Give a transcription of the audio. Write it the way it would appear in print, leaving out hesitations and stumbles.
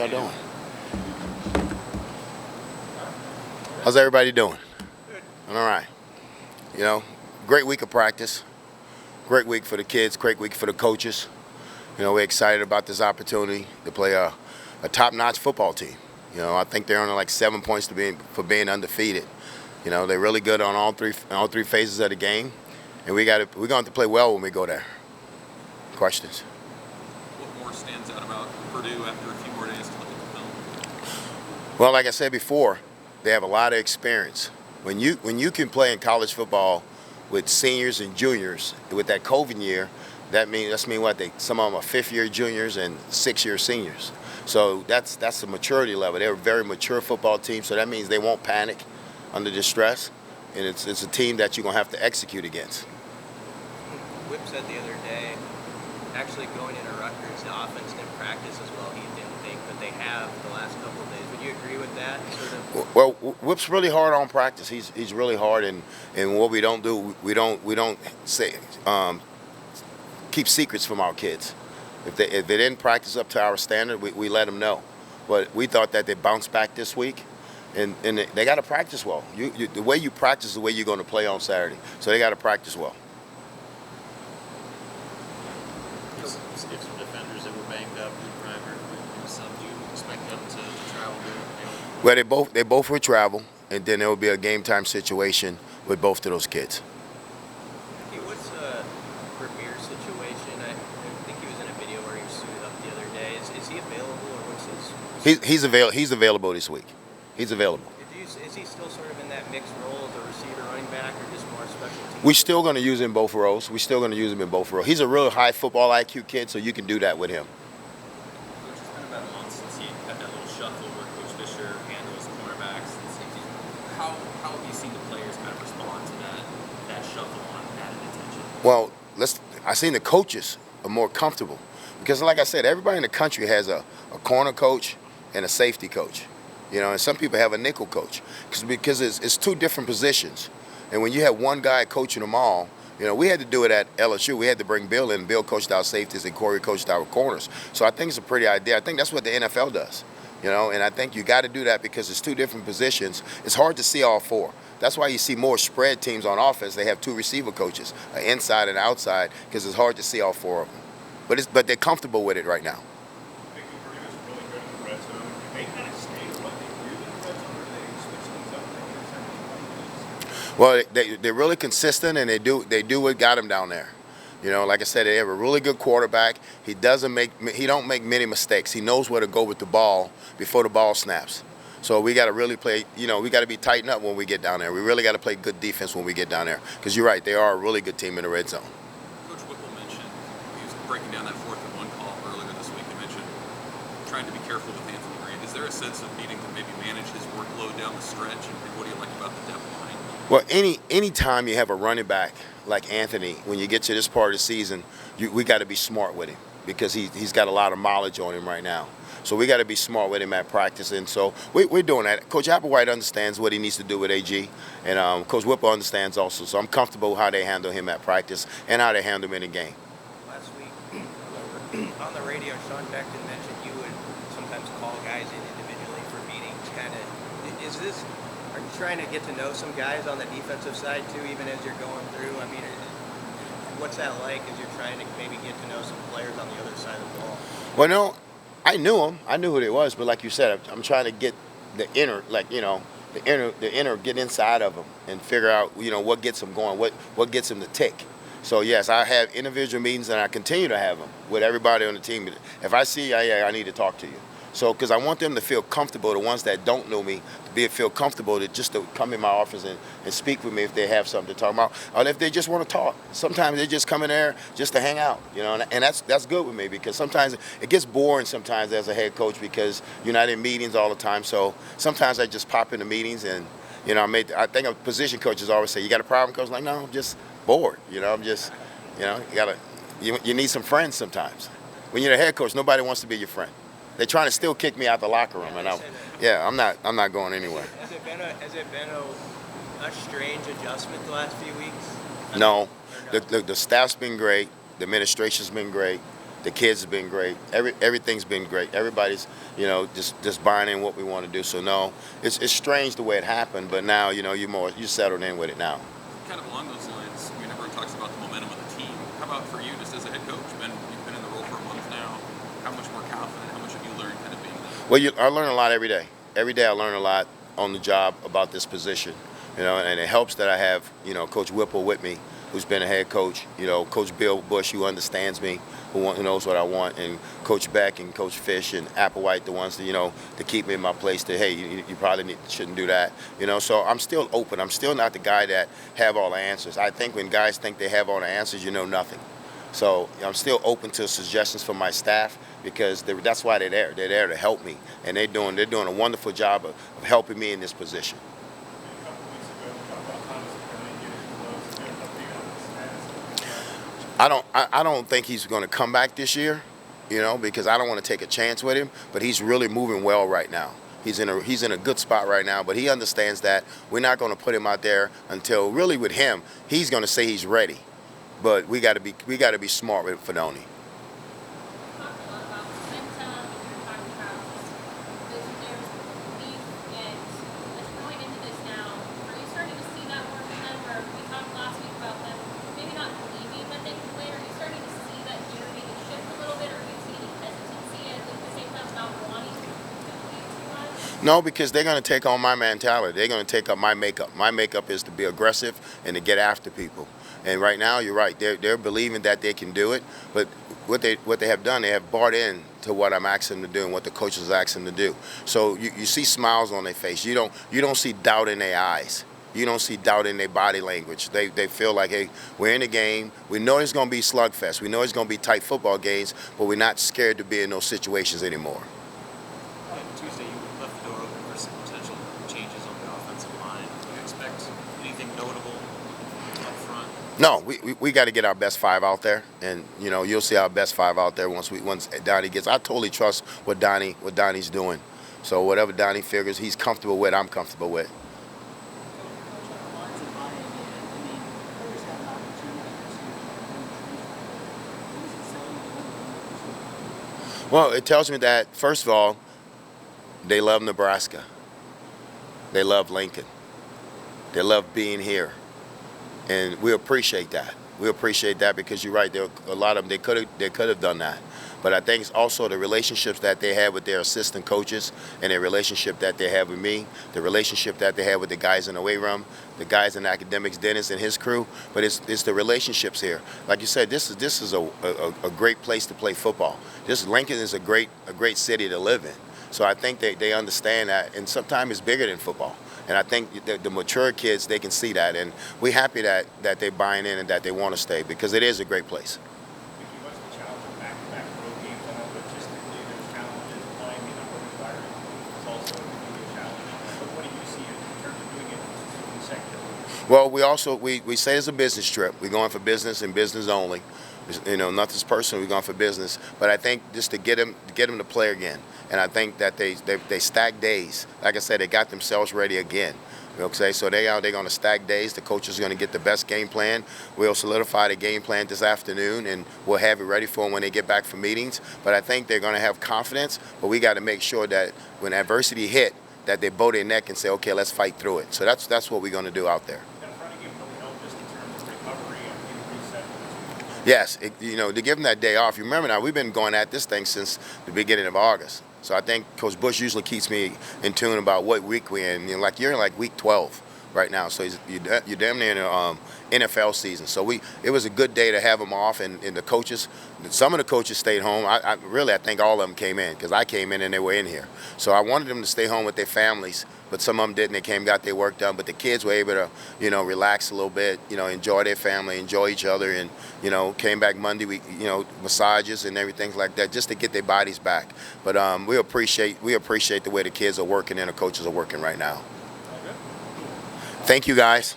y'all doing? How's everybody doing? All right. You know, great week of practice. Great week for the kids. Great week for the coaches. You know, we're excited about this opportunity to play a top-notch football team. You know, I think they're only like 7 points for being undefeated. You know, they're really good on all three phases of the game, and we're going to have to play well when we go there. Questions? What more stands out about Purdue after a few more days to look at the film? Well, like I said before, they have a lot of experience. When you can play in college football with seniors and juniors with that COVID year, that means some of them are fifth-year juniors and sixth-year seniors. So that's the maturity level. They're a very mature football team, so that means they won't panic under distress, and it's a team that you're going to have to execute against. Whip said the other day, actually going into Rutgers, the offense didn't practice as well, he didn't think, but they have the last couple of days. Would you agree with that? Well, Whip's really hard on practice. He's really hard, and what we don't do, we don't say keep secrets from our kids. If they didn't practice up to our standard, we let them know. But we thought that they bounced back this week, and they got to practice well. The way you practice is the way you're going to play on Saturday. So they got to practice well. Some defenders that were banged up in primer. Do you expect them to travel there? Well, they both will travel, and then there will be a game time situation with both of those kids. Hey, what's Vermeer's situation? I think he was in a video where he was suited up the other day. Is he available, or what's his? He's available this week. He's available. Is he still sort of in that mixed role as a receiver, running back, or just more special teams? We're still going to use him in both roles. He's a real high football IQ kid, so you can do that with him. Coach, it's been about a month since he had that little shuffle where Coach Fisher handles cornerbacks and safeties. How have you seen the players kind of respond to that shuffle on added attention? Well, I seen the coaches are more comfortable because, like I said, everybody in the country has a corner coach and a safety coach. You know, and some people have a nickel coach because it's two different positions. And when you have one guy coaching them all, you know, we had to do it at LSU. We had to bring Bill in. Bill coached our safeties and Corey coached our corners. So I think it's a pretty idea. I think that's what the NFL does, you know, and I think you got to do that because it's two different positions. It's hard to see all four. That's why you see more spread teams on offense. They have two receiver coaches, an inside and outside, because it's hard to see all four of them. But they're comfortable with it right now. Well, they're really consistent, and they do what got them down there. You know, like I said, they have a really good quarterback. He don't make many mistakes. He knows where to go with the ball before the ball snaps. So we got to really play. You know, we got to be tightened up when we get down there. We really got to play good defense when we get down there. Because you're right, they are a really good team in the red zone. Coach Whipple mentioned he was breaking down that 4th-and-1 call earlier this week. He mentioned trying to be careful with Anthony Green. Is there a sense of needing to maybe manage his workload down the stretch? And what do you like about the depth line? Well, any time you have a running back like Anthony, when you get to this part of the season, we got to be smart with him because he's got a lot of mileage on him right now. So we got to be smart with him at practice, and so we're doing that. Coach Applewhite understands what he needs to do with AG, and Coach Whipple understands also. So I'm comfortable how they handle him at practice and how they handle him in the game. Last week on the radio, Sean Beckton mentioned you would sometimes call guys in individually for meetings. Are you trying to get to know some guys on the defensive side too, even as you're going through? I mean, what's that like as you're trying to maybe get to know some players on the other side of the ball? Well, no, I knew him. I knew who they was, but like you said, I'm trying to get the inner, get inside of them and figure out, you know, what gets them going, what gets them to tick. So yes, I have individual meetings, and I continue to have them with everybody on the team. If I see you, I need to talk to you. So, because I want them to feel comfortable, the ones that don't know me, to feel comfortable to come in my office and speak with me if they have something to talk about, or if they just want to talk. Sometimes they just come in there just to hang out, you know, and that's good with me because sometimes it gets boring sometimes as a head coach because you're not in meetings all the time. So sometimes I just pop into meetings and, you know, I think a position coaches always say, "You got a problem, coach?" Like, no, I'm just bored. You know, I'm just, you know, you need some friends sometimes. When you're a head coach, nobody wants to be your friend. They're trying to still kick me out the locker room, and I'm not going anywhere. Has it been a strange adjustment the last few weeks? No, the staff's been great, the administration's been great. The kids have been great. Everything's been great. Everybody's, just buying in what we want to do. So no, it's strange the way it happened, but now, you settled in with it now. Kind of along those lines, everyone talks about the momentum of the team. How about for you, just as a head coach? You've been in the role for a month now. How much more confident? How much have you learned kind of being there? Well, I learn a lot every day. Every day I learn a lot on the job about this position, and it helps that I have, Coach Whipple with me, who's been a head coach, Coach Bill Bush, who understands me, who knows what I want, and Coach Beck and Coach Fish and Applewhite, the ones that, to keep me in my place, that, hey, you probably shouldn't do that. So I'm still open. I'm still not the guy that have all the answers. I think when guys think they have all the answers, you know nothing. So I'm still open to suggestions from my staff, because that's why they're there. They're there to help me, and they're doing a wonderful job of helping me in this position. I don't think he's going to come back this year, because I don't want to take a chance with him. But he's really moving well right now. He's in a good spot right now. But he understands that we're not going to put him out there until, really, with him, he's going to say he's ready. But we got to be smart with Fidone. No, because they're going to take on my mentality. They're going to take up my makeup. My makeup is to be aggressive and to get after people. And right now, you're right. They're believing that they can do it. But what they have done, they have bought in to what I'm asking them to do and what the coaches ask them to do. So you see smiles on their face. You don't see doubt in their eyes. You don't see doubt in their body language. They feel like, hey, we're in the game. We know it's going to be slugfest. We know it's going to be tight football games, but we're not scared to be in those situations anymore. Tuesday, you left the door open for some potential changes on the offensive line. Do you expect anything notable up front? No, we got to get our best five out there, and you'll see our best five out there once Donnie gets. I totally trust what Donnie's doing. So whatever Donnie figures he's comfortable with, I'm comfortable with. Well, it tells me that, first of all, they love Nebraska. They love Lincoln. They love being here. And we appreciate that. We appreciate that, because you're right, a lot of them, they could have done that. But I think it's also the relationships that they have with their assistant coaches, and their relationship that they have with me, the relationship that they have with the guys in the weight room, the guys in academics, Dennis and his crew. But it's the relationships here. Like you said, this is a great place to play football. Lincoln is a great city to live in. So I think they understand that, and sometimes it's bigger than football. And I think the mature kids, they can see that, and we're happy that they're buying in and that they want to stay, because it is a great place. What's the challenge of back-to-back road games? I know logistically there's challenges. Playing in a road environment is also a challenge. But what do you see in terms of doing it consecutively? Well, we say it's a business trip. We're going for business and business only. Nothing's personal. We're going for business. But I think just to get them to play again. And I think that they stack days. Like I said, they got themselves ready again. Okay, so they're going to stack days. The coach is going to get the best game plan. We'll solidify the game plan this afternoon, and we'll have it ready for them when they get back from meetings. But I think they're going to have confidence. But we got to make sure that when adversity hit, that they bow their neck and say, okay, let's fight through it. So that's what we're going to do out there. Yes, to give them that day off. You remember now, we've been going at this thing since the beginning of August. So I think Coach Bush usually keeps me in tune about what week we're in. You're in week 12 right now. So you're damn near in the NFL season. So it was a good day to have them off, and the coaches, some of the coaches stayed home. I think all of them came in, because I came in and they were in here. So I wanted them to stay home with their families, but some of them didn't. They came, got their work done. But the kids were able to, relax a little bit, enjoy their family, enjoy each other, and, came back Monday, massages and everything like that, just to get their bodies back. But we appreciate the way the kids are working and the coaches are working right now. Thank you, guys.